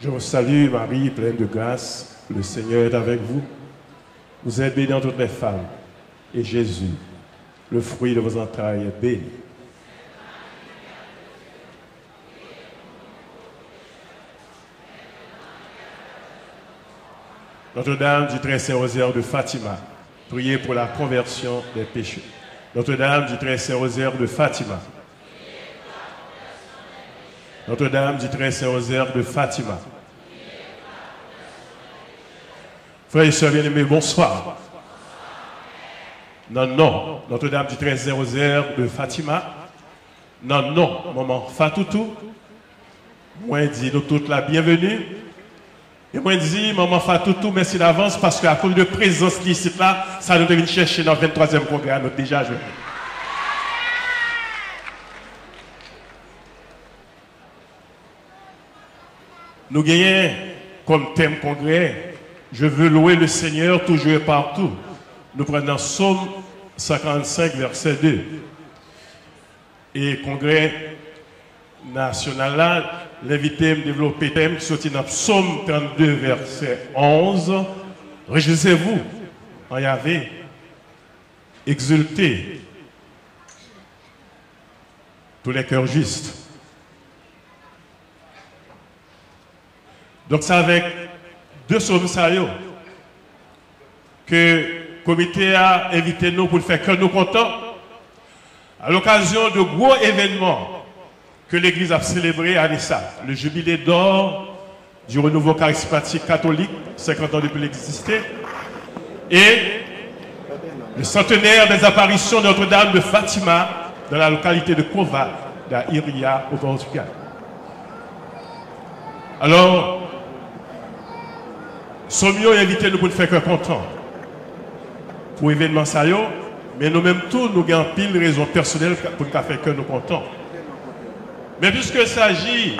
Je vous salue, Marie, pleine de grâce. Le Seigneur est avec vous. Vous êtes bénie entre toutes les femmes. Et Jésus, le fruit de vos entrailles, est béni. Notre-Dame du Très Saint Rosaire de Fatima, priez pour la conversion des péchés. Notre-Dame du Très Saint Rosaire de Fatima. Notre-Dame du Très Saint Rosaire de Fatima. Frères et sœurs bien-aimés, bonsoir. Non, Notre-Dame du Très Saint Rosaire de Fatima. Non, maman Fatoutou. Moi, dis nous toutes la bienvenue. Et moi, dis, maman Fatoutou, merci d'avance parce qu'à cause de présence ici là, ça nous devient chercher dans le 23e congrès, nous déjà joué. Nous gagnons comme thème congrès, je veux louer le Seigneur toujours et partout. Nous prenons Psaume 55, verset 2. Et congrès national là, l'invité me développer thème qui sortit dans Psaume 32, verset 11. Réjouissez-vous en Yahvé, exultez tous les cœurs justes. Donc c'est avec deux psaumes que le comité a invité nous pour faire que nous contents à l'occasion de gros événements que l'Église a célébré à Nissa, le jubilé d'or du renouveau charismatique catholique, 50 ans depuis l'existence, et le centenaire des apparitions de Notre-Dame de Fatima dans la localité de Kova, à Iria, au Portugal. Alors, Somio invité nous pour faire que content pour l'événement ça, mais nous-mêmes tous, nous avons pile raison personnelle pour faire que nous contents. Mais puisqu'il s'agit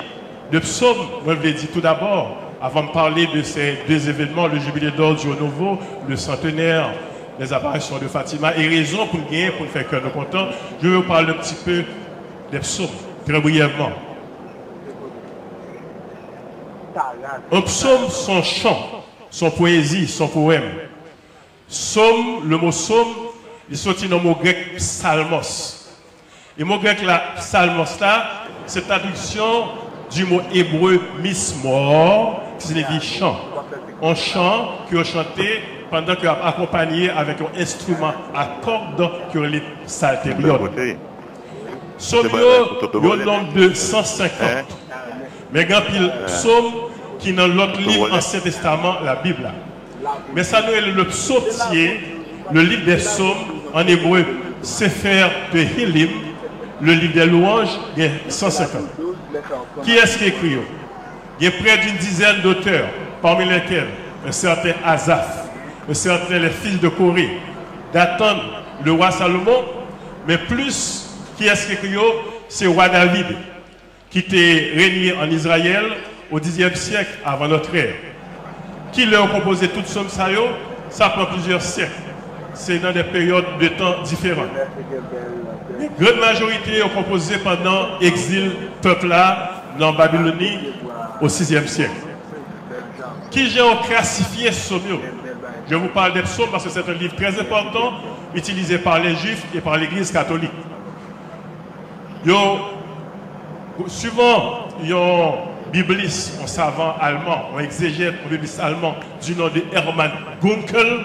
de psaume, moi je l'ai dit tout d'abord, avant de parler de ces deux événements, le jubilé d'or du Nouveau, le centenaire des apparitions de Fatima, et raison pour gagner, pour faire que nous contents, je vais vous parler un petit peu des psaumes, très brièvement. Un psaume, son chant, son poésie, son poème. Psaume, le mot psaume, il sortit dans le mot grec psalmos. Et le mot grec là, psalmos là, c'est la traduction du mot hébreu mismor, qui signifie chant. Un chant qui est chanté pendant qu'il est accompagné avec un instrument à cordes qui est les psalterion. Psaume, il y a un nombre de 150. Mais il y a un psaume qui est dans l'autre livre Ancien Testament, la Bible. Mais ça nous est le psautier, le livre des psaumes, en hébreu, Sefer Tehillim, le livre des louanges, il y a 150. Qui est-ce qui écrit? Il y a près d'une dizaine d'auteurs, parmi lesquels un certain Asaph, un certain les fils de Corée, Dathan, le roi Salomon, mais plus, qui est-ce qui écrit? C'est le roi David, qui était régné en Israël au Xe siècle avant notre ère. Qui leur a composé toute somme ça prend plusieurs siècles. C'est dans des périodes de temps différentes. La grande majorité ont composé pendant l'exil peuple là dans Babylonie au VIe siècle. Qui j'ai classifié ce psaume? Je vous parle des psaumes parce que c'est un livre très important utilisé par les juifs et par l'église catholique. Souvent, il y a bibliste, un savant allemand, un exégète, un bibliste allemand du nom de Hermann Gunkel.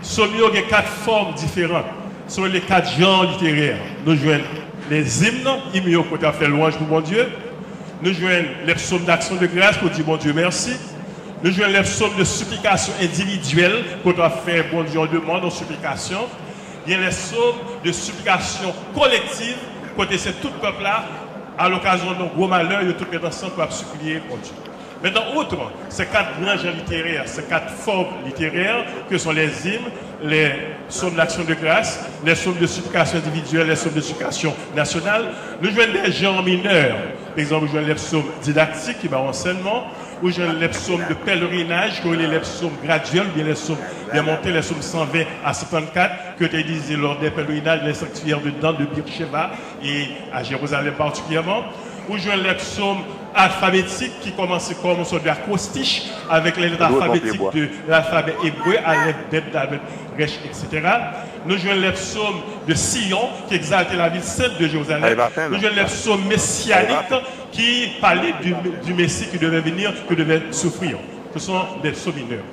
Somio a 4 formes différentes sur les 4 genres littéraires. Nous jouons les hymnes, hymnes qui ont fait louange pour mon Dieu. Nous jouons les psaumes d'action de grâce pour dire mon Dieu merci. Nous jouons les psaumes de supplication individuelle quand on fait bon Dieu en demande en supplication. Il y a les psaumes de supplication collective côté c'est tout le peuple là. À l'occasion de nos gros malheurs, il y a tout le ensemble pour supplier pour Dieu. Maintenant, outre ces 4 grands genres littéraires, ces 4 formes littéraires, que sont les hymnes, les psaumes d'action de grâce, les psaumes de supplication individuelle, les psaumes de supplication nationale, nous jouons des genres mineurs. Par exemple, nous jouons les psaumes didactiques qui vont enseignement, ou jouons les psaumes de pèlerinage, qui sont les psaumes graduels, bien les psaumes bien montés, les psaumes 120 à 74, que tu disais lors des pèlerinages, les sanctuaires de Dan, de Beersheba et à Jérusalem particulièrement. Ou jouons les psaumes alphabétique qui commence comme sur de l'acrostiche avec les lettres alphabétiques de l'alphabet hébreu, Aleph, Bet, Dalet, Resh, etc. Nous jouons les psaumes de Sion qui exaltait la ville sainte de Jérusalem. Nous jouons les psaumes messianiques qui parlaient du Messie qui devait venir, qui devait souffrir. Ce sont des psaumes mineurs.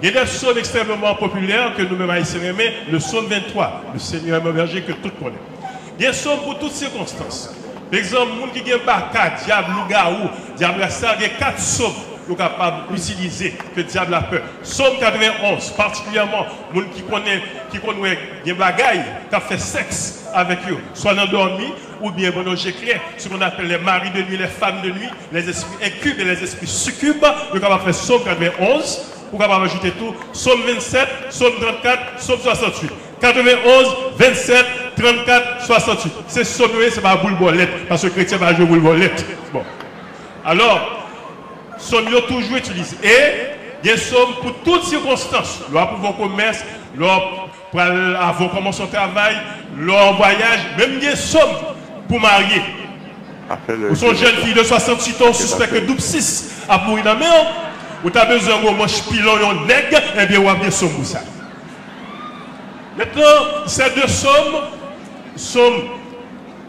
Il y a des psaumes extrêmement populaires que nous-mêmes haïtiens aimons, le psaume 23, le Seigneur est mon berger que tout connaît. Il y a des psaumes pour toutes circonstances. Par exemple, les gens qui ont baka, diable, loup-garou, diable à ça, il y a 4 psaumes qui sont capables d'utiliser que le diable a peur. Psaume 91, particulièrement, les gens qui connaissent des bagailles, qui ont fait sexe avec eux, soit endormis ou bien bon, j'ai créé ce qu'on appelle les maris de nuit, les femmes de nuit, les esprits incubes et les esprits succubes. Nous sommes capables de faire Psaume 91, nous sommes capables d'ajouter tout. Psaume 27, Psaume 34, Psaume 68. 91, 27, 34, 68. C'est Psaume, c'est pas boule bolette, parce que le chrétien va jouer boule bolette. Bon. Alors, Psaume est toujours utilisé. Et il y a Psaume pour toutes circonstances. Lors pour vos commerces, lors pour avoir commencé son travail, lors en voyage, même il y a Psaume pour marier. Ou son jeune fille de 68 ans suspect que double 6 a pourri dans la mer, ou tu as besoin de manche pilon, un nègre, et bien on a bien Psaume pour ça. Maintenant, ces deux psaumes, Psaume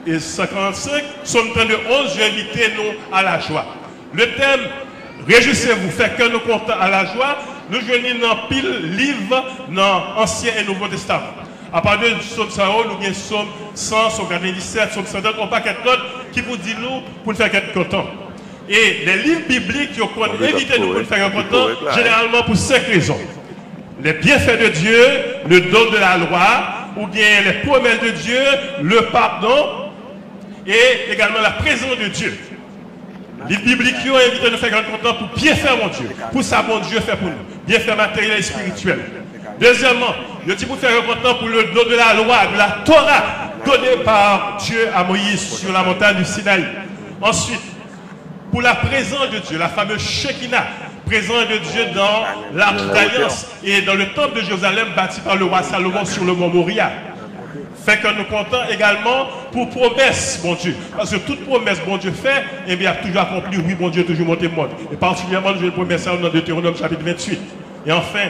145, Psaume 32, 11, j'ai invité nous à la joie. Le thème, réjouissez-vous, faites que nous comptons à la joie, nous joignons dans pile livre dans l'Ancien et Nouveau Testament. À part de Psaume 100, nous avons Psaume 100, Psaume 97, Psaume 102, on pas quelques autres qui vous disent nous pour nous faire quelque content. Et les livres bibliques qui ont évité nous pour nous faire content, généralement pour 5 raisons. Les bienfaits de Dieu, le don de la loi, ou bien les promesses de Dieu, le pardon, et également la présence de Dieu. Les bibliques ont invité à nous faire content pour bien faire mon Dieu, pour ça mon Dieu fait pour nous, bien faire matériel et spirituel. Deuxièmement, je dis pour faire content pour le don de la loi, de la Torah, donnée par Dieu à Moïse sur la montagne du Sinaï. Ensuite, pour la présence de Dieu, la fameuse Shekinah, présence de Dieu dans l'Arche d'Alliance et dans le temple de Jérusalem bâti par le roi Salomon sur le mont Moria. Fait que nous comptons également pour promesse, bon Dieu. Parce que toute promesse, bon Dieu fait, eh bien, a toujours accompli, oui, bon Dieu, toujours monté monde. Et particulièrement, nous avons une promesse dans Deutéronome chapitre 28. Et enfin,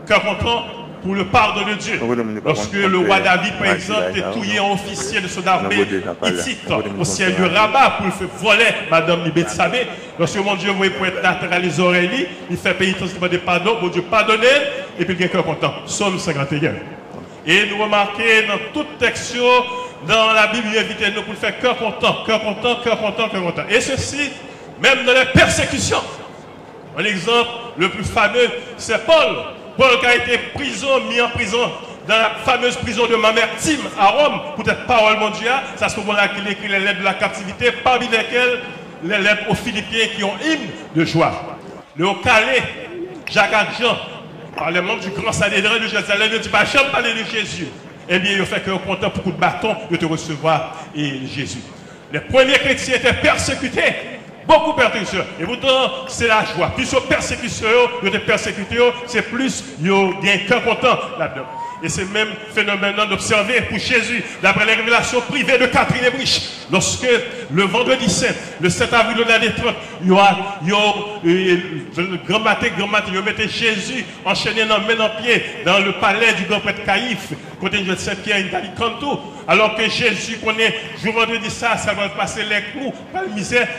que content pour le pardon de Dieu. Lorsque le roi David, par exemple, est touillé en officier de son armée hittite au ciel de Rabat pour le faire voler Madame Bethsabée, lorsque mon Dieu voulait pour être naturel les oreilles, il fait pénitence de pardon, bon Dieu pardonner, et puis il y a un cœur content. Psaume 51. Et nous remarquons dans tout texte, dans la Bible, il invite nous pour faire cœur content, cœur content, cœur content, cœur content. Et ceci, même dans les persécutions. Un exemple le plus fameux, c'est Paul. Paul qui a été mis en prison dans la fameuse prison de Mamertine à Rome, pour cette parole mondiale. C'est à ce moment-là qu'il écrit les lettres de la captivité, parmi lesquelles les lettres aux Philippiens qui ont hymne de joie. Le Haut-Calais, Jacques Jean, par les membres du grand Sanhédrin de Jérusalem, ne dit pas jamais parler de Jésus. Eh bien, il fait que content pour coup de bâton de te recevoir et Jésus. Les premiers chrétiens étaient persécutés. Beaucoup de persécutions. Et pourtant, c'est la joie. Plus ils persécutions, c'est plus ils ont un cœur content là-dedans. Et c'est le même phénomène d'observer pour Jésus, d'après les révélations privées de Catherine Ebrich. Lorsque le vendredi saint, le 7 avril de l'année 30, le grand matin, ils mettaient Jésus enchaîné dans main en pied dans le palais du grand prêtre Caïphe, côté de Saint-Pierre et d'Alicanto. Alors que Jésus connaît, je vendredi ça va passer les coups, pas de misère.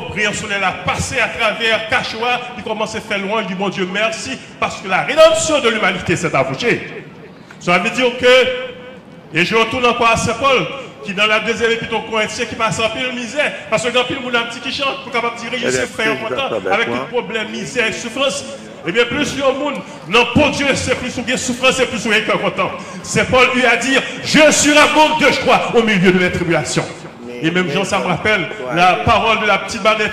Prière soleil a passé à travers Cachoua, il commence à faire louange du bon Dieu merci, parce que la rédemption de l'humanité s'est approchée. Ça veut dire que, et je retourne encore à Saint-Paul, qui dans la deuxième épître aux Corinthiens, qui passe en pile misère, parce que quand il y a un petit qui chante, pour capable de dire, je sais faire content, avec tout problème, misère et souffrance. Eh bien, plus il y a un monde, non, pour Dieu, c'est plus ou bien souffrance, c'est plus ou bien content. C'est Paul lui a dit, je suis la bombe de joie au milieu de la tribulation. Et même Jean, ça me rappelle la parole de la petite Barnette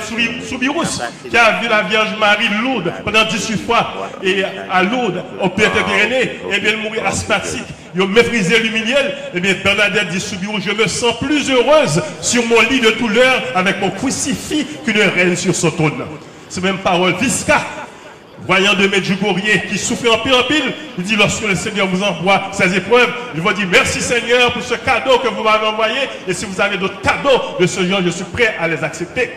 Soubirous, qui a vu la Vierge Marie Lourdes pendant 18 fois, et à Lourdes, au Pyrénées, et bien elle mourit asthmatique. Ils ont méprisé l'humilié. Et bien Bernadette dit Soubirous, je me sens plus heureuse sur mon lit de douleur avec mon crucifix qu'une reine sur son trône. C'est même parole Visca. voyant de Medjugorje qui souffrait en pile, il dit lorsque le Seigneur vous envoie ces épreuves, il va dire merci Seigneur pour ce cadeau que vous m'avez envoyé et si vous avez d'autres cadeaux de ce genre, je suis prêt à les accepter.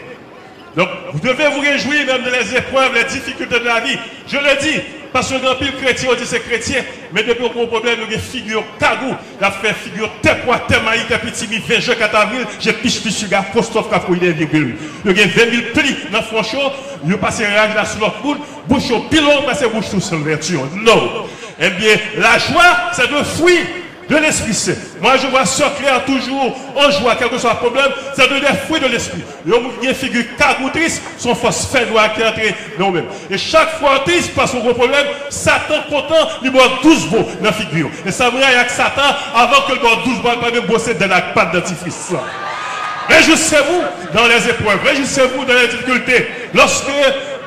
Donc vous devez vous réjouir même de les épreuves, les difficultés de la vie. Je le dis, parce que dans pile chrétien, on dit c'est chrétien, mais depuis qu'on a un problème, il y a une figure cagou, il a fait figure tes poids, tes maïs, tes petits mi, 20 jours, 4 avril, j'ai piche gars, Christophe Kafoïde, virgule. Il y a 20 000 plis dans le franchon, il passe un rage là sur l'autre boule, bouche au pilon, parce que bouche tout seul vertu. Non. Eh bien, la joie, c'est le fruit de l'Esprit Saint. Moi, je vois ce clair toujours en joie, quel que soit le problème, c'est de les fruits de l'Esprit. Il y a une figure cagoutrice, son force fait noir qui entre nous-mêmes. Et chaque fois triste passe au gros problème, Satan content, il boit 12 mots dans la figure. Et ça me avec Satan avant que le boit 12 mots, pas même bosser dans la pâte dentifrice. Réjouissez-vous dans les épreuves, réjouissez-vous dans les difficultés. Lorsque,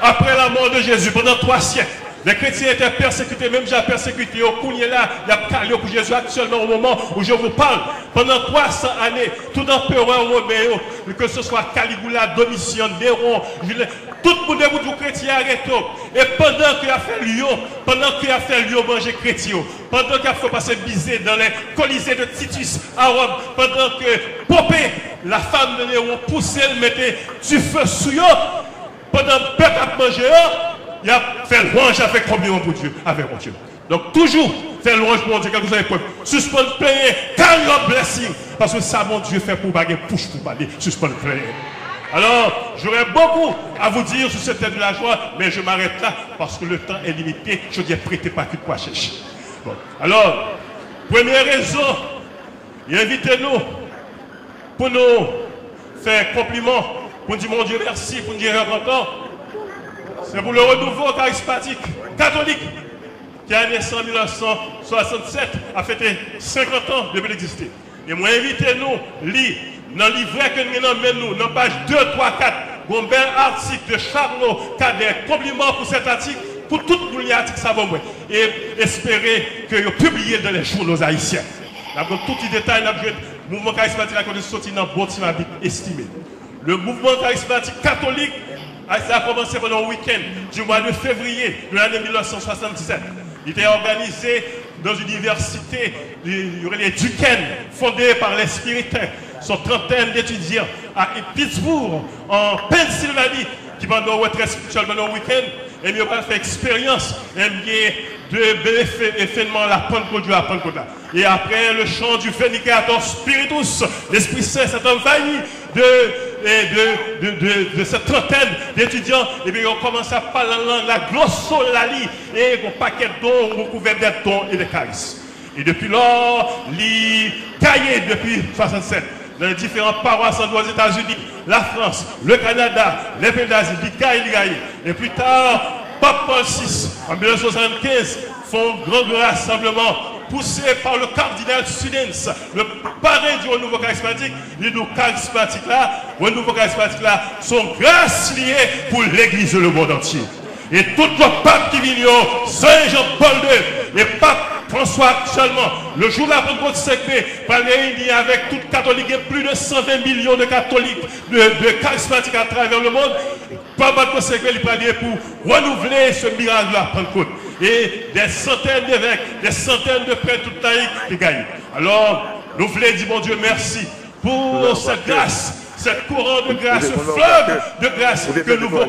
après la mort de Jésus, pendant 3 siècles, les chrétiens étaient persécutés, même j'ai persécuté au Kouniela, il y a calé pour Jésus actuellement au moment où je vous parle. Pendant 300 années, tout empereur romain, que ce soit Caligula, Domitian, Néron, tout le monde est chrétien arrêté. Et pendant qu'il a fait Lyon, manger chrétien, pendant qu'il a fait passer bisé dans les colisées de Titus à Rome, pendant que Pompée, la femme de Néron, poussait, elle mettait du feu sur eux, pendant que le peuple a mangé, il a fait louange avec compliment pour Dieu, avec mon Dieu. Donc toujours faire louange pour Dieu, quel que soit l'épreuve. Suspendre plein, car your blessing. Parce que ça, mon Dieu, fait pour baguer, push pour parler, suspendre plein. Alors, j'aurais beaucoup à vous dire sur ce thème de la joie, mais je m'arrête là parce que le temps est limité. Je dis prêtez pas que quoi chercher. Bon. Alors, première raison, invitez-nous pour nous faire compliment, pour dire mon Dieu merci, pour nous dire content. C'est pour le renouveau charismatique catholique qui a naissé en 1967, a fêté 50 ans depuis l'existence. Et moi, invitez-nous, lire dans le livret que nous avons, dans page 2, 3, 4, un bel article de Charlot qui a des compliments pour cet article, pour tout le monde article, ça va et espérer que vous publiez dans les journaux haïtiens. Nous avons tout les détails, le mouvement charismatique a sorti dans le bon estimé. Le mouvement charismatique catholique, ça a commencé pendant le week-end du mois de février de l'année 1977. Il était organisé dans une université, les Duquesne, fondée par les Spiritains. Son trentaine d'étudiants à Pittsburgh, en Pennsylvanie, qui pendant le retraite spirituelle pendant le week-end, et ils ont fait expérience de événement la Pentecôte à Pentecôte. Et après le chant du Venicator Spiritus, l'Esprit Saint s'est envahi de cette trentaine d'étudiants, et bien ils ont commencé à parler la glossolalie, et un paquet de dons recouverts des dons et des charismes. Et depuis lors, les cahiers depuis 1967, dans les différentes paroisses aux États-Unis, la France, le Canada, les pays d'Asie, l'Italie, et plus tard, Pape Paul VI, en 1975, font un grand rassemblement poussé par le cardinal Studens, le parrain du renouveau charismatique. Les deux charismatiques là, le renouveau charismatique là, sont grâce liées pour l'Église de le monde entier. Et tout le pape qui vient, Saint Jean-Paul II, et pape François actuellement, le jour de la Pentecôte sacrée, va réunir avec tout catholique et plus de 120 millions de catholiques, de charismatiques à travers le monde. Pape Pentecôte sacrée, il va dire pour renouveler ce miracle de la Pentecôte. Et des centaines d'évêques, des centaines de prêtres, tout laïcs qui gagnent. Alors, nous voulons dire, mon Dieu, merci pour cette grâce. Cette courant de grâce, ce fleuve de grâce que nous voulons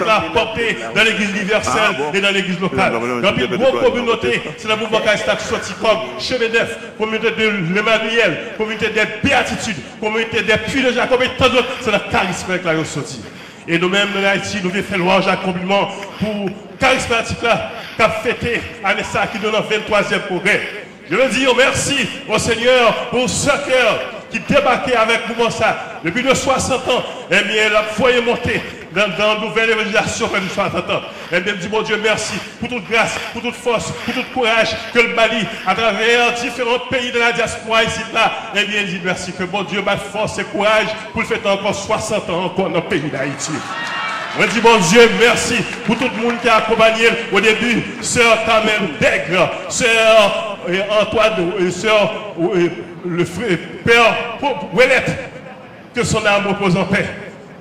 apporter dans l'église universelle et dans l'église locale. Dans une grande communauté, c'est le mouvement charismatique sorti comme chemin neuf, communauté de l'Emmanuel, communauté des béatitudes, communauté des puits de Jacob et tant d'autres, c'est le charisme qui l'a sorti. Et nous-mêmes, dans Haïti, nous voulons faire louange à compliment pour charismatique là, qui a fêté année ça qui donne le 23e progrès. Je veux dire merci au Seigneur pour ce cœur qui débarquait avec nous ça depuis de 60 ans. Et bien, la foi est montée dans la nouvelle évangélisation de 60 ans. Et bien, dis mon Dieu, merci pour toute grâce, pour toute force, pour tout courage que le Mali, à travers différents pays de la diaspora ici là, et bien, dis merci que mon Dieu m'a force et courage pour le faire encore 60 ans encore dans le pays d'Haïti. Je dis bon Dieu, merci pour tout le monde qui a accompagné au début, sœur Carmen Dègre, sœur Antoine, sœur le frère Père Ouellette, que son âme repose en paix.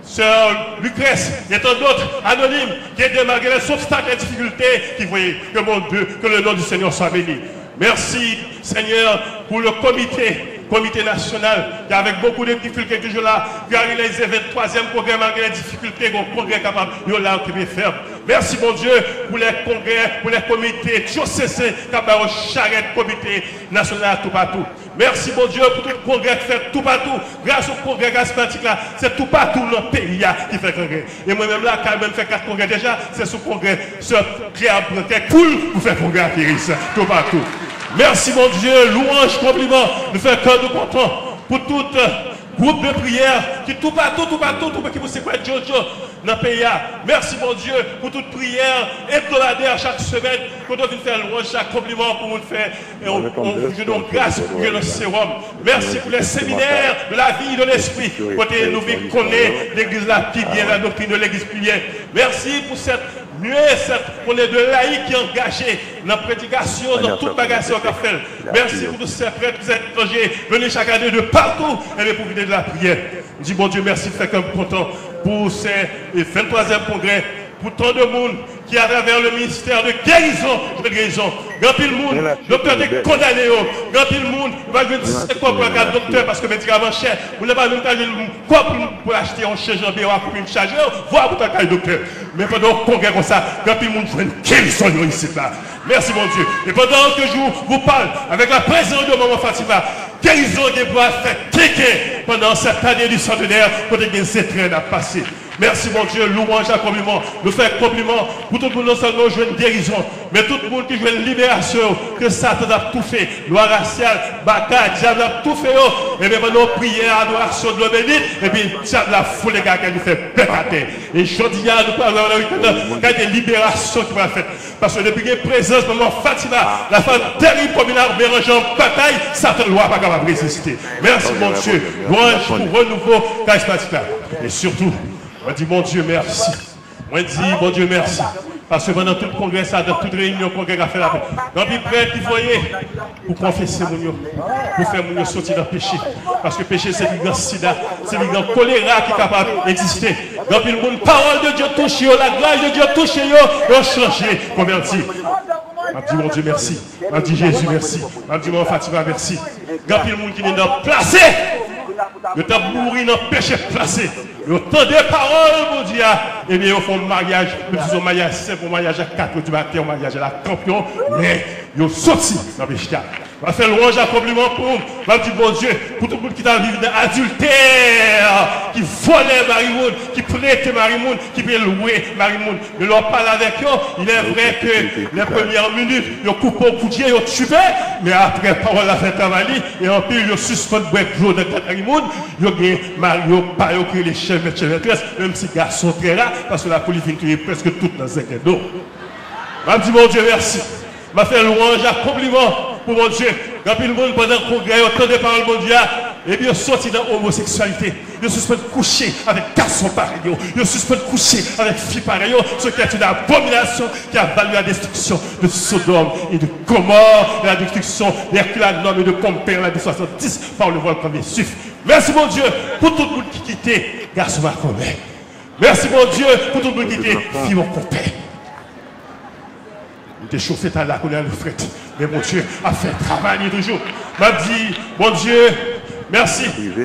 Sœur Lucrèce et tant d'autres anonymes qui aident malgré les obstacles et les difficultés qui voyaient que mon Dieu, que le nom du Seigneur soit béni. Merci Seigneur pour le comité national qui avec beaucoup de difficultés toujours là, qui a réalisé le 23e congrès malgré les difficultés, un congrès capable de l'occuper ferme. Merci mon Dieu pour les congrès, pour les comités diocésains qui ont charrette comité national tout partout. Merci mon Dieu pour tout le congrès qui fait tout partout. Grâce au congrès charismatique là, c'est tout partout dans le pays qui fait congrès. Et moi-même là, quand même fait 4 congrès déjà, c'est sous congrès, ce qui a cool pour faire congrès à Kéris, tout partout. Merci mon Dieu, louange, compliment, nous faisons cœur de content pour tout groupe de prière qui tout partout, qui vous séquence Jojo dans le pays. Merci mon Dieu pour toute prière hebdomadaire chaque semaine, pour nous faire louange, chaque compliment pour nous faire, et on vous donne grâce pour le sérum. Merci pour les séminaires de la vie de l'esprit, côté nous connaître l'église la qui bien, la doctrine de l'église plus bien. Merci pour cette on est de laïcs qui sont engagés dans la prédication, dans toute bagage qu'on fait. Merci pour tous ces prêtres, tous ces étrangers venus chaque année de partout et pour venir de la prière. Je dis bon Dieu merci, fait comme content pour ces 23e congrès, pour tant de monde qui à travers le ministère de guérison, grand pile monde, docteur est condamné, grand pile monde, va venir quoi pour un docteur parce que médicament cher, vous n'avez pas même quoi pour acheter un chargeur B ou pour une chargeur, voir pour un docteur. Mais pendant le congrès comme ça, grand pile monde fait une guérison ici là. Merci mon Dieu. Et pendant que je vous parle avec la présence de Maman Fatima, guérison des bois fait cliquer pendant cette année du centenaire pour que ces trains à passer. Merci mon Dieu, louange à compliment. Nous faisons compliment pour tout le monde, non seulement jouer une guérison, mais tout le monde qui joue une libération, que Satan a tout fait, loi raciale, bataille, diable a tout fait, et bien nous prions, adoration de l'homme bénite, et puis diable a foule les gars qui nous fait pétater. Et je dis, nous parlons qu'il y a des libérations qui vont être faites. Parce que depuis que la présence de Maman Fatima, la femme terrible comme une arme mélangeant bataille, Satan ne va pas capable de résister. Merci mon Dieu, louange pour renouveau charismatique. Et surtout, on dit mon Dieu merci. On dit mon Dieu merci. Parce que pendant tout le congrès, ça, dans toute réunion, le congrès a fait la paix. Dans le prêtre qui voyait, pour confesser mon Dieu, pour faire mon Dieu sortir dans le péché. Parce que le péché, c'est le grand sida, c'est le grand choléra qui est capable d'exister. Dans le monde, parole de Dieu touche, la grâce de Dieu touche, ils ont changé, converti. Je dis mon Dieu merci. Je dis Jésus merci. Je dis mon Fatima merci. Quand il y a des gens qui viennent placer, ils ont mouru dans le péché placé. Ils ont tant de paroles, mon Dieu. Et bien, ils font un mariage. Nous disons mariage simple, un mariage à 4 du matin, un mariage à la campion. Mais ils ont sorti dans le péché. On va faire louange à compliment pour vous. On va dire bon Dieu, pour tout le monde qui t'a vécu dans l'adultère, qui volait Marie-Moun, qui prêtait Marie-Moun, qui peut louer Marie-Moun. De leur parler avec eux, il est vrai que les premières minutes, ils ont coupé au coup de pied, ils ont tué, mais après, parole a fait travailler, et en plus, ils ont suspendu le jour de Marie-Moun, ils ont gagné Mario, pas créé les chefs, même si les garçons sont très rares, parce que la police vient presque toutes dans un d'eau. On va dire bon Dieu, merci. On va faire louange à compliment. Pour mon Dieu, quand le monde pendant le congrès, autant de paroles mondiales, et bien sorti dans l'homosexualité. Ils suspendent coucher avec garçons pareils. Ils suspendent coucher avec filles pareilles. Ce qui est une abomination qui a valu la destruction de Sodome et de Gomorrhe, la destruction d'Herculanum et de Pompée en l'année 70 par le volcan Vésuve. Merci mon Dieu pour tout le monde qui quittait garçons pareils. Merci mon Dieu pour tout le monde qui quittait filles mon compère. T'es chauffé à la colère de fret. Mais mon Dieu a fait travailler toujours. M'a dit, mon Dieu, merci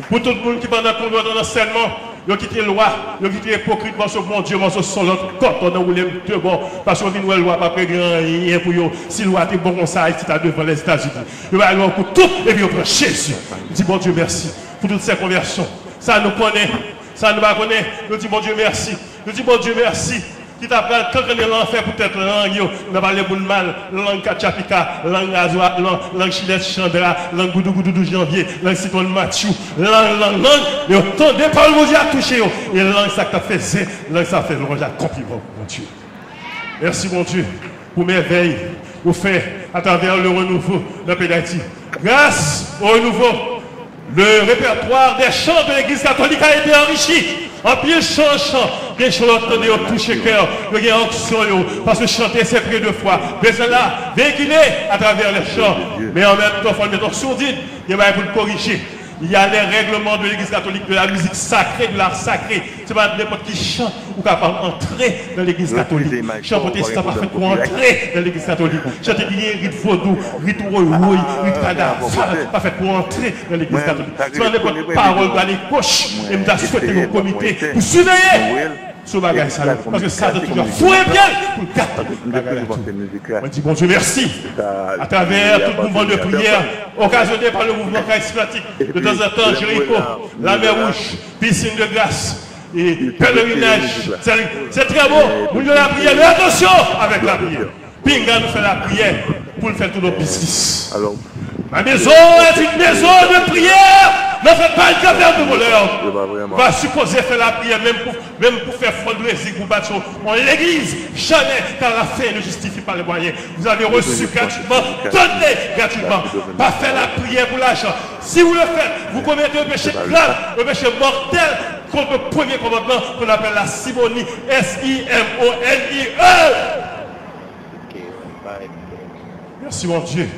pour tout le monde qui pendant qu'on doit dans l'enseignement, ils ont quitté la loi, ils ont quitté l'hypocrite, parce que mon Dieu, moi, ce sont l'autre côté, on a roulé de bon, parce qu'on vient de loi, pas près rien pour eux. Si la loi est bon comme ça, il est devant les États-Unis. Il va aller pour tout, et puis on prend Jésus. Il dit, bon Dieu, merci pour toutes ces conversions. Ça nous connaît, ça nous connaît. Nous dit, bon Dieu, merci. Nous dit, bon Dieu, merci. Qui t'apprend quand on est l'enfer peut-être langue, on va parler pour le mal, langue Kachapika, langue Azoa, langue Chilette Chandra, langue Goudou Janvier, langue Citron Mathieu, langue, et autant de paroles mon Dieu a touché, et langue ça que t'as fait, langue ça fait l'orange à compliment, mon Dieu. Merci mon Dieu pour merveille, vous fait à travers le renouveau dans le pays d'Haïti. Grâce au renouveau, le répertoire des chants de l'Église catholique a été enrichi. En pile chant, des chants entendus au toucher cœur, il y a onction, parce que chanter c'est près de foi. Mais cela, véhiculer à travers les chants, mais en même temps, il faut le mettre en sourdine, il y a pour le corriger. Il y a les règlements de l'Église catholique, de la musique sacrée, de l'art sacré. C'est pas n'importe qui chante ou capable d'entrer dans l'Église catholique. Chant protestant pas fait pour entrer dans l'Église catholique. Chanter qui est rite vaudou, rite rouille, rite cadavre, pas fait pour entrer dans l'Église catholique. C'est pas n'importe parole dans les poches et me souhaiter au comité pour surveiller ce bagage parce que ça doit toujours fouer bien pour le on dit bon Dieu merci à travers tout le mouvement de prière occasionné par le mouvement charismatique de temps en temps Jéricho, la mer rouge, piscine de glace et pèlerinage. C'est très beau. Nous avons la prière, mais attention avec la prière. Pinga nous fait la prière pour faire tout nos business. Ma maison est une maison de prière. Ne faites pas une caverne de voleurs. Va supposer faire la prière, même pour faire fundraising pour battre l'église. Jamais, car la fin ne justifie pas les moyens. Vous avez reçu gratuitement, donnez gratuitement. Pas faire la prière pour l'argent. Si vous le faites, vous commettez un péché grave, un péché mortel contre le premier commandement qu'on appelle la simonie. S-I-M-O-N-I-E. Merci mon Dieu.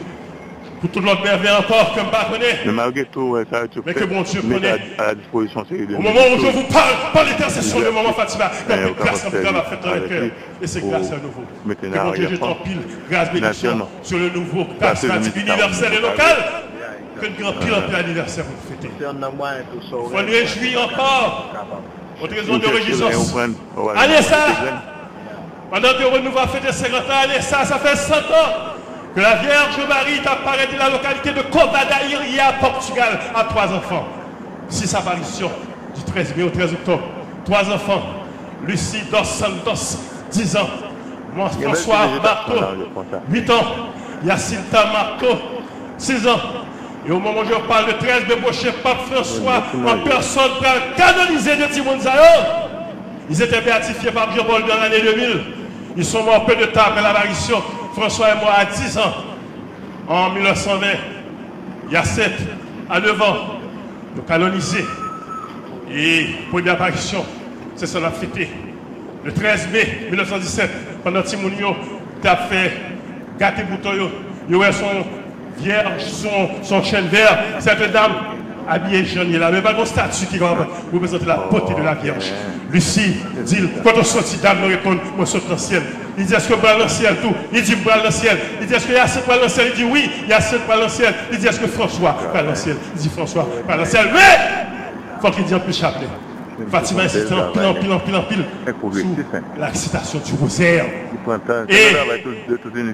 Pour tout l'autre merveille encore, comme pas connaît. Mais malgré tout, ça mais que bon Dieu connaît. À la disposition, au moment où je vous parle, par l'intercession de maman Fatima, comme grâce à vous va faire dans le cœur. Et c'est grâce à nouveau. Que bon Dieu, je t'empile, grâce bénédiction sur le nouveau charismatique universel et local. Que le grand pile anniversaire vous fêtez. On nous réjouit encore. Votre raison de réjouissance. Allez ça! Pendant que nous va fêter 50 ans, allez ça fait 100 ans. Que la Vierge Marie t'apparaît de la localité de Covadaíria, Portugal, à 3 enfants. 6 apparitions du 13 mai au 13 octobre. 3 enfants. Lucie dos Santos, 10 ans. François Marteau, 8 ans. Yacinta Marteau, 6 ans. Et au moment où je parle de 13 mai prochain, Pape François, en personne pour canoniser de Timon Zayo. Ils étaient béatifiés par Jean-Paul dans l'année 2000. Ils sont morts peu de temps après l'apparition. François et moi à 10 ans, en 1920, il y a 7 à 9 ans, nous canonisés. Et première apparition, c'est ça l'a fêté. Le 13 mai 1917, pendant que Timounio a fait gâter bouton, il y a son vierge, son chêne vert, cette dame habillée jaune, il avait pas un statut qui représente la beauté de la Vierge. Lucie dit, quand on sortit dame, nous répond, moi saute dans le ciel. Il dit, est-ce que bras dans le ciel tout? Il dit, bras dans le ciel. Il dit, est-ce qu'il y a 7 bras dans le ciel? Il dit, oui, il y a 7 bras dans le ciel. Il dit, est-ce que François bras dans le ciel? Il dit, François bras dans le ciel. Mais, il faut qu'il dise en plus chapelet. Fatima insiste en pile sous l'excitation du rosaire. Et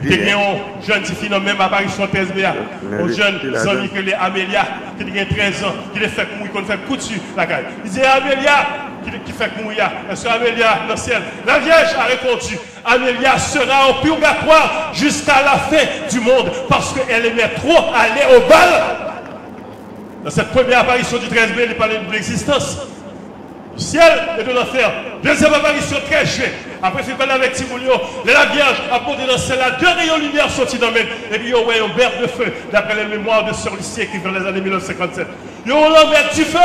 il y a un jeune fille dans même apparition 13 BA, un jeune ami que les Amélia, qui a 13 ans, qui a fait mourir, qui a fait coup dessus la caille. Il dit Amélia, qui fait mourir, est-ce que Amélia dans le ciel? La Vierge a répondu, Amélia sera au purgatoire jusqu'à la fin du monde parce qu'elle aimait trop aller au bal. Dans cette première apparition du 13 mai, il parlait de l'existence du ciel et de l'enfer. Deuxième apparition, 13 juillet. Après, il parlait avec Timounio. La Vierge a porté dans celle-là 2 rayons de lumière sortis dans le même. Et puis, il y a un verre de feu, d'après les mémoires de Sœur Lucie écrites dans les années 1957. Il y a un verre du feu.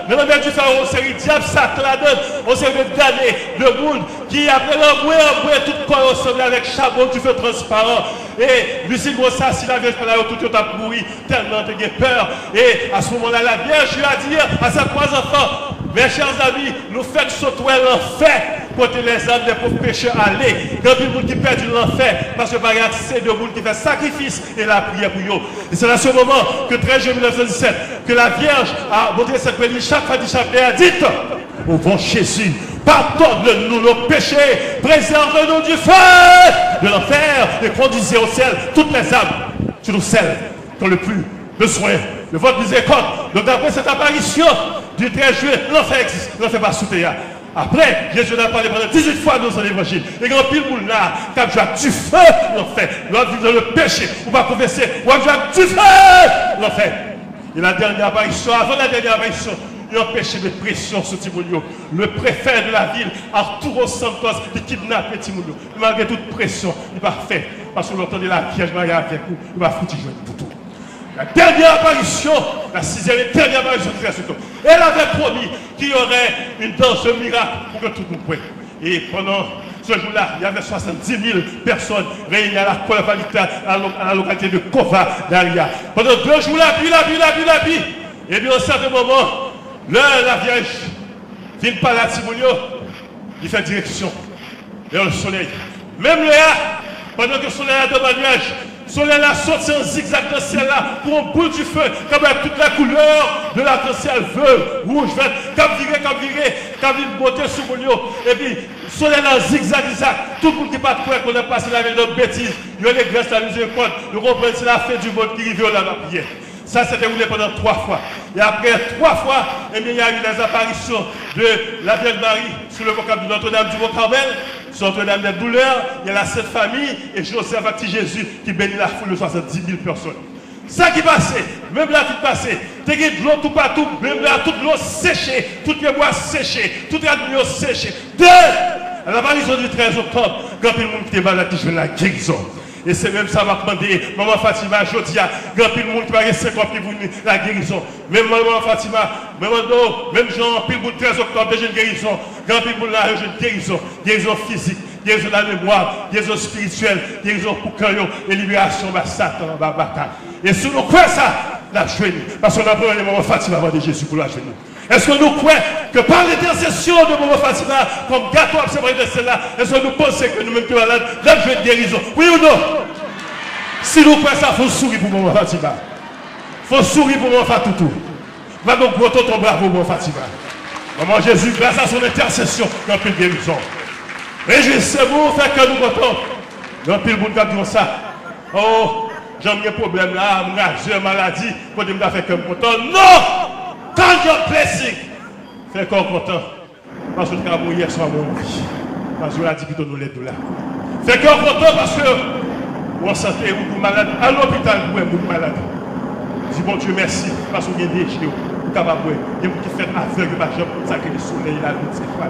Dans le verre du feu, on s'est dit, diable, ça la donne. On s'est dit, damné, le monde qui, après l'emboué, tout corps ensemble avec charbon du feu transparent. Et Lucie Grossa, si la Vierge parlait tout a pourri, tellement de peur. Et à ce moment-là, la Vierge lui a dit à ses 3 enfants, mes chers amis, nous faisons sauter l'enfer pour les âmes des pauvres pécheurs aller. Quand il y a des gens qui perdent l'enfer, parce que c'est de gens qui font sacrifice et la prière pour eux. Et c'est à ce moment que 13 juillet 1917, que la Vierge a montré cette bénie chaque fois du chapelet a dit, au bon Jésus, pardonne-nous nos péchés, préserve-nous du feu de l'enfer et conduisez au ciel toutes les âmes, surtout celles qui ont le plus besoin de votre miséricorde. Donc d'après cette apparition du 13 juillet, l'enfer existe, l'enfer va sauter. Après, Jésus a parlé pendant 18 fois dans son évangile. Et grand pile boule là, quand tu as du feu, l'enfer. On va vivre dans le péché, on va confesser, on va vivre du feu, l'enfer. Et la dernière apparition, avant la dernière apparition, il a empêché de pression sur Timounio. Le préfet de la ville, Arturo Santos, il kidnappe Timounio. Malgré toute pression, il va faire. Parce qu'on entendait la Vierge Marie avec nous, il va foutre jouer pour tout. La dernière apparition, la 6e et dernière apparition de Jésus. Elle avait promis qu'il y aurait une danse de miracle pour que tout le monde prenne. Et pendant ce jour-là, il y avait 70 000 personnes réunies à la localité de Covadaíria. Pendant 2 jours, la pluie. Et bien, à un certain moment, la Vierge vient par la Timounio, il fait direction vers le soleil. Même là, pendant que le soleil est dans le nuage, le soleil a sorti en zigzag dans le ciel là, pour un bout du feu, comme toute la couleur de l'arc-en-ciel, vert, rouge, vert, comme une beauté sur le lieu. Et puis, le soleil a zigzag, tout le monde qui pas croire qu'on a passé la vie de bêtises, il y a les grâces à la miséricorde, nous comprenons c'est la fin du monde qui arrive là dans la prière. Ça s'est déroulé pendant 3 fois. Et après 3 fois, eh bien, il y a eu les apparitions de la Vierge Marie sur le vocable de Notre-Dame du Mont-Carmel, sur Notre-Dame des Douleurs. Il y a la Sainte Famille et Joseph à petit Jésus qui bénit la foule de 70 000 personnes. Ça qui passait, même là qui passait, tu as de l'eau tout partout, même là toute l'eau séchée, toutes les bois séchés, toute la nuit séchée. À l'apparition du 13 octobre, quand il y a monde qui est malade, qui joue la guérison. Et c'est même ça m'a demandé, maman Fatima, je dis, grand pile monde qui va rester comme qui vous la guérison. Même maman Fatima, même Jean, pile monde 13 octobre, déjà une guérison. Grand pile monde là, une guérison. Guérison physique, guérison de la mémoire, guérison spirituelle, guérison pour cœur et libération de Satan, bataille. Et si nous croyons ça, la journée, parce qu'on a besoin de maman Fatima avant de Jésus pour la journée. Est-ce que nous croyons que par l'intercession de Maman Fatima, comme gâteau observé de celle-là, est-ce que nous pensons que nous-mêmes qui sommes malades, là je vais de guérison? Oui ou non? Si nous croyons ça, il faut sourire pour Maman Fatima. Il faut sourire pour Maman Fatoutou. Va donc gros ton bravo Maman Fatima. Maman Jésus, grâce à son intercession, il y a plus de guérison. Réjouissez-vous, faites que nous comptons. Il y a plus de monde qui dit ça. Oh, j'ai un problème là, j'ai une maladie, pour me faire comme content. Non! Quand you're blessing, fais qu'on content. Parce que tu as mouillé sur mon vie. Parce que tu as dit que nous l'aide là. Fais qu'on content parce que vous en santé, vous êtes malade. À l'hôpital, vous êtes malade. Dis bon Dieu merci. Parce que vous avez des déchets. Vous êtes capable de vous qui fait aveugle, par exemple, comme ça que le soleil là, l'autre c'est quoi.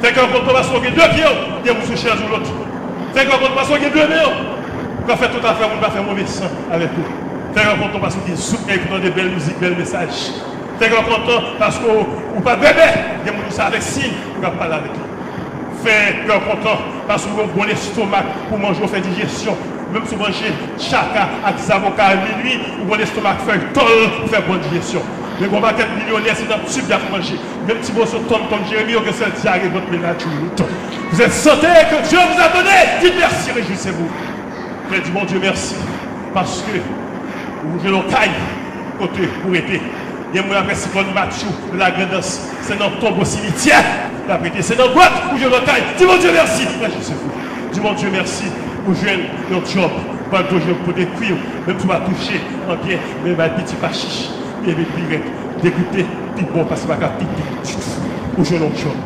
Fais qu'on content parce que vous avez 2 pieds. Vous souchez sur l'autre. Fais qu'on content parce que vous avez 2 mains. Vous faites tout à fait, vous ne faire mauvais sang avec vous. Fais qu'on content parce que vous avez souffert des belles musiques, belles messages. Fais qu'on content parce que vous pas bébé, il y a des gens avec signe, vous ne parler avec lui. Fais qu'on content parce que vous avez un bon estomac pour manger, faire digestion. Même si vous mangez chaka avec des avocats à minuit, vous avez un estomac fait tol pour faire bonne digestion. Mais vous n'avez pas millionnaire, c'est un tube à manger. Même si vous êtes Tom Jérémy, que c'est le diarrhée votre ménage. Vous êtes santé que Dieu vous a donné. Dites merci, réjouissez-vous. Mais dis mon Dieu merci parce que vous avez l'ocaille côté pour aider. Il y a mon apprécié comme Mathieu de la grandance. C'est dans le tombeau cimetière. C'est dans le boîte où je l'ocaille. Dis mon Dieu merci. Réjouissez-vous. Dis mon Dieu merci pour jouer un job. Pas de job pour des cuirs. Même tu vas toucher en bien. Même un petit pachiche. Et puis dégoûté. Puis bon, parce que c'est pas pipi. Pour jouer un job.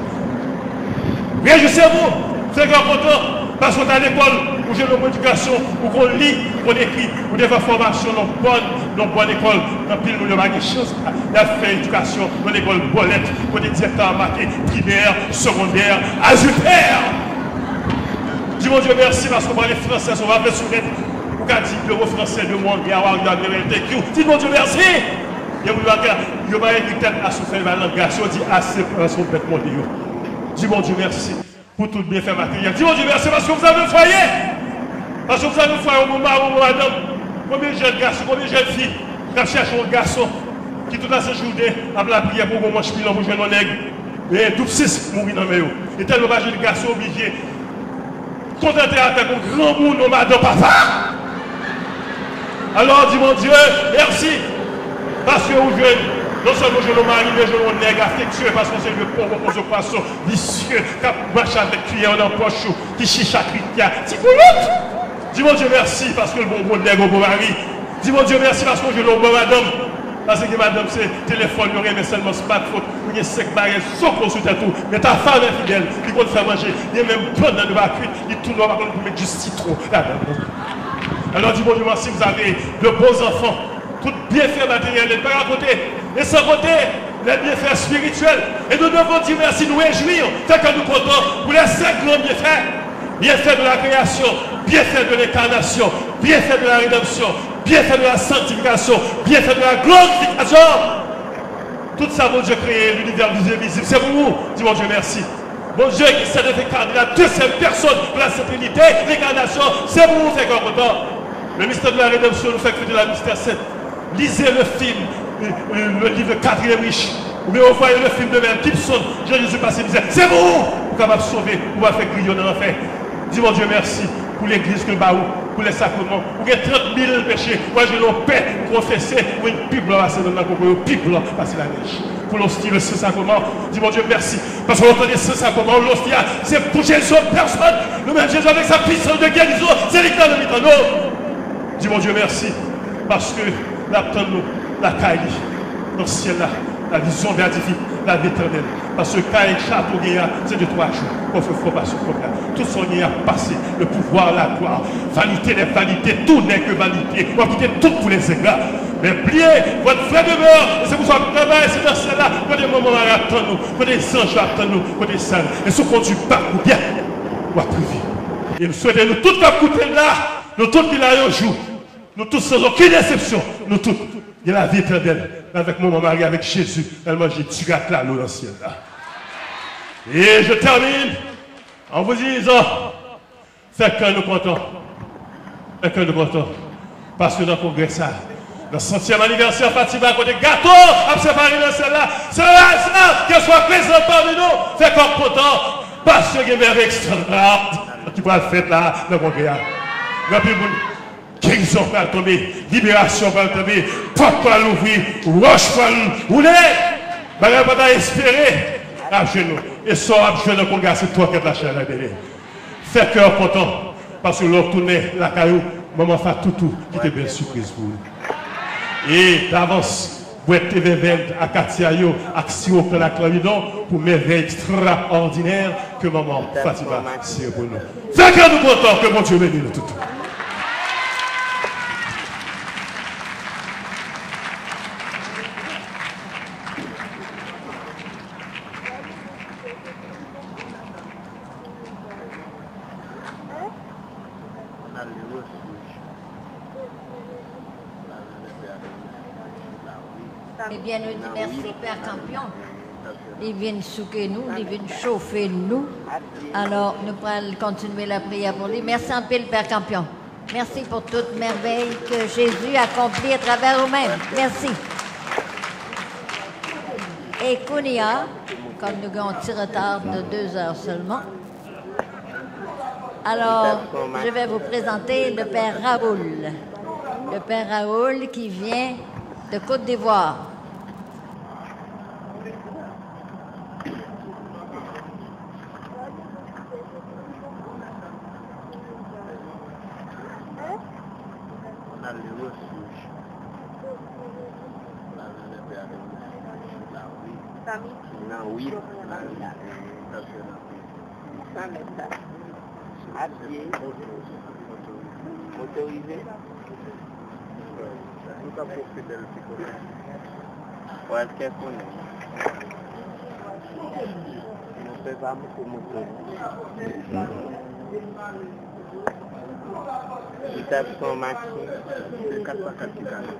Réjouissez-vous. C'est grand content. Parce qu'on est à l'école, où j'ai une éducation, où on lit, on écrit, où des formations dans bonne école, dans pile où il y a des choses, il y a fait éducation dans l'école Bolette, où des directeurs marqués primaire, secondaire, azutaire. Dis mon Dieu merci parce qu'on parle français, on va appeler sur net, ou qu'a dit le mot français, le monde, il y a un dis mon Dieu merci. Il y a une tête à souffrir la langue, on dit assez pour son bête mon Dieu. Dis mon Dieu merci. Pour tout bien faire matériel. Dis mon Dieu merci parce que vous avez un foyer. Parce que vous avez un foyer au moment où madame, combien de jeunes garçons, combien de jeunes filles qui cherchent un garçon qui toute la journée a la prière pour qu'on mange pilon pour jouer nos nègres. Et tout six mourir dans le maillot. Et tellement de jeunes garçons obligés. Contenter avec un grand monde, madame papa. Alors dis mon Dieu, merci. Parce que vous jeunes. Non seulement je le mari, mais je le nègre affectueux parce que c'est le pauvre pour ce poisson vicieux qui marche avec cuillère dans la poche, qui chiche à critia. Dis mon Dieu merci parce que le bon nègre au bon mari. Dis mon Dieu merci parce que je le bon madame. Parce que madame c'est téléphone, mais seulement smartphone, il y a 5 barrières, sauf qu'on soutient tout. Mais ta femme est fidèle, qui compte faire manger, il y a même plein de la cuite, il tourne par contre pour mettre du citron. Alors dis mon Dieu merci, vous avez de beaux enfants. Tout bienfait matériel est par à côté. Et sans côté, les bienfaits spirituels. Et nous devons dire merci, nous réjouir, tant que nous comptons pour les 5 grands bienfaits. Bienfaits de la création, bienfaits de l'incarnation, bienfaits de la rédemption, bienfaits de la sanctification, bienfaits de la glorification. Tout ça, mon Dieu, créé l'univers visible. C'est vous, dis mon Dieu, merci. Mon Dieu qui s'est incarné la deuxième personne de la Sainte Trinité, l'incarnation, c'est vous, c'est encore content. Le mystère de la rédemption nous fait que de la mystère sainte. Lisez le film le livre de 4e riche. Ou bien vous voyez le film de Mel Gibson, Jésus passé disait, c'est bon, vous capable de sauver, vous va faire grillon dans l'enfer. Dis mon Dieu merci pour l'église que baou, pour les sacrements. Vous avez 30 000 péchés. Moi je l'ai paix, confesser, pour une pipe blanc passer dans le pipe blanc passer la neige. Pour l'hostie, le Saint-Sacrement, dis mon Dieu merci. Parce qu'on entend les Saint-Sacrements, l'hostie, c'est pour Jésus, personne. Le même Jésus avec sa puissance de guérison, c'est l'éclat de l'État. Non. Dis mon Dieu merci. Parce que l'attendons, la caille, dans le ciel là, la vision béatifique, la vie éternelle. Parce que caille, château, c'est de 3 jours. Qu'on fait faux passer comme là. Tout son nez a passé, le pouvoir, la gloire, vanité des vanités, tout n'est que vanité. On va quitter tout pour les égards. Mais pliez, votre frère demeure, c'est pour ça que travail, c'est dans celle-là, quand des moments attendent nous, quand des anges attendent nous, quand des salles, et ce qu'on du parcours bien, on va priver. Et nous souhaitons, nous tous qui écouter là, nous tous qui l'ayons au jour, nous tous sans aucune déception, nous tous, il y a la vie éternelle, avec mon mari, avec Jésus, elle mange du gâteau là, dans le ciel là. Et je termine en vous disant, faites que nous comptons, faites que nous comptons, parce que dans le congrès ça, le 100e anniversaire Fatima, côté gâteau, à séparer dans celle-là. C'est là, qu'elle soit présente parmi nous. Fait qu'on content, parce qu'il y a une merveille extraordinaire qui va le faire là, dans le congrès. Guérison va tomber, libération va tomber, porte va l'ouvrir, roche va rouler. Bagay va espérer à genoux. Et sort à genoux dans le congrès, c'est toi qui es la chair à la fait cœur content, parce que l'on tourne la caillou, maman fait tout, qui était belle surprise pour vous. Et d'avance, vous êtes TV20 à Katiayo, action pour la Claridon, pour merveille extraordinaire que maman Fatima c'est pour nous. C'est que nous comptons que mon Dieu bénisse nous tout. Eh bien, nous disons merci, Père Campion. Il vient souquer nous, il vient chauffer nous. Alors, nous allons continuer la prière pour lui. Merci un peu, Père Campion. Merci pour toute merveille que Jésus accomplit à travers nous-mêmes. Merci. Et Kounia, comme nous avons un petit retard de 2 heures seulement, alors, je vais vous présenter le Père Raoul. Le Père Raoul qui vient de Côte d'Ivoire. Autorisé. Nous avons profité de psychologie. Ouais, qu'est-ce qu'on est? Nous faisons pour moto. Nous avons son machine. C'est 4 4 qui gagnent.